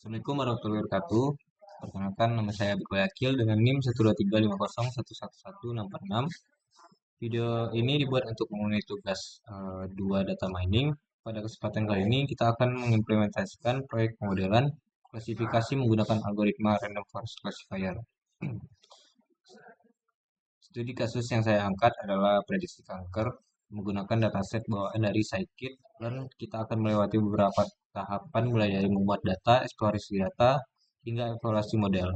Assalamualaikum warahmatullahi wabarakatuh. Perkenalkan, nama saya Abdul Yakil dengan NIM 12350111646. Video ini dibuat untuk memenuhi tugas 2 data mining. Pada kesempatan kali ini kita akan mengimplementasikan proyek pemodelan klasifikasi menggunakan algoritma Random Forest Classifier. Studi kasus yang saya angkat adalah prediksi kanker menggunakan dataset bawaan dari Scikit, dan kita akan melewati beberapa tahapan mulai dari membuat data, eksplorasi data, hingga evaluasi model.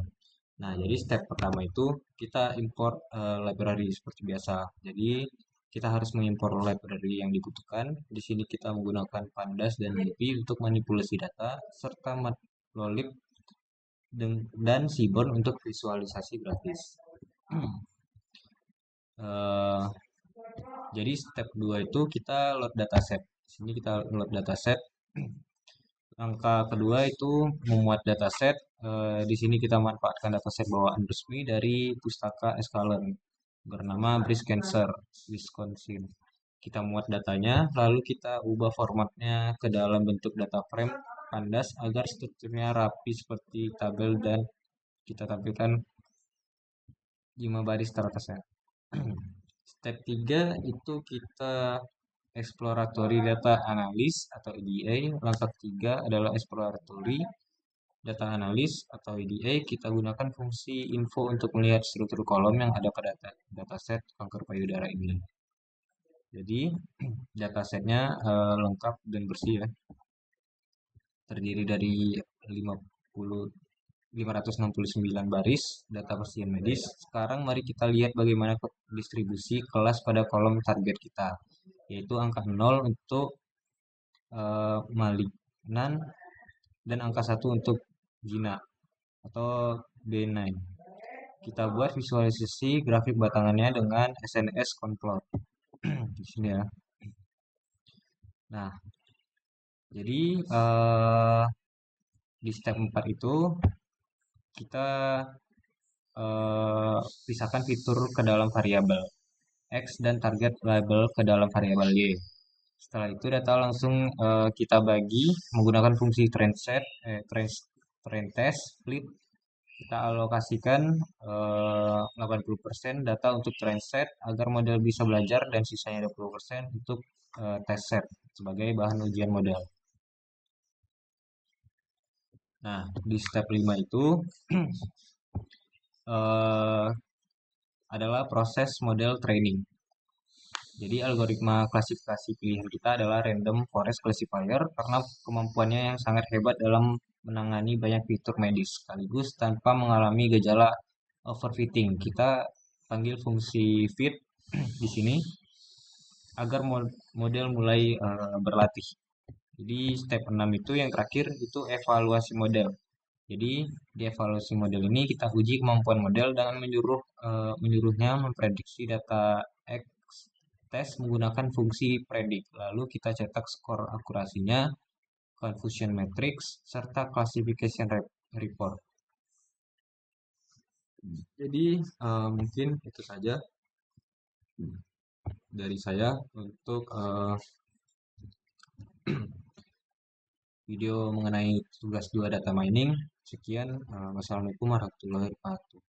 Nah, jadi step pertama itu kita import library seperti biasa. Jadi kita harus mengimpor library yang dibutuhkan. Di sini kita menggunakan Pandas dan NumPy untuk manipulasi data, serta Matplotlib dan Seaborn untuk visualisasi grafis. Eh, jadi step 2 itu kita load dataset. Di sini kita load dataset. Langkah kedua itu memuat dataset. Di sini kita manfaatkan dataset bawaan resmi dari pustaka Escalon bernama Breast Cancer Wisconsin. Kita muat datanya, lalu kita ubah formatnya ke dalam bentuk data frame Pandas agar strukturnya rapi seperti tabel, dan kita tampilkan 5 baris teratasnya. Step 3 itu kita exploratory data analis atau EDA. Langkah 3 adalah exploratory data analis atau EDA. Kita gunakan fungsi info untuk melihat struktur kolom yang ada pada dataset kanker payudara ini. Jadi datasetnya lengkap dan bersih ya. Terdiri dari 569 baris data pasien medis. Sekarang mari kita lihat bagaimana distribusi kelas pada kolom target kita, yaitu angka 0 untuk malignan dan angka 1 untuk gina atau benign. Kita buat visualisasi grafik batangannya dengan SNS Conplot. Di sini ya. Nah, jadi di step 4 itu kita pisahkan fitur ke dalam variabel X dan target label ke dalam variabel Y. Setelah itu data langsung kita bagi menggunakan fungsi trend test split. Kita alokasikan 80% data untuk trend set agar model bisa belajar, dan sisanya 20% untuk test set sebagai bahan ujian model. Nah, di step 5 itu adalah proses model training. Jadi algoritma klasifikasi pilihan kita adalah Random Forest Classifier karena kemampuannya yang sangat hebat dalam menangani banyak fitur medis sekaligus tanpa mengalami gejala overfitting. Kita panggil fungsi fit di sini agar model mulai berlatih. Jadi step 6 itu yang terakhir itu evaluasi model. Jadi di evaluasi model ini kita uji kemampuan model dengan menyuruhnya memprediksi data X tes menggunakan fungsi predict. Lalu kita cetak skor akurasinya, confusion matrix, serta classification report. Jadi mungkin itu saja dari saya untuk video mengenai tugas 2 data mining. Sekian, wassalamualaikum warahmatullahi wabarakatuh.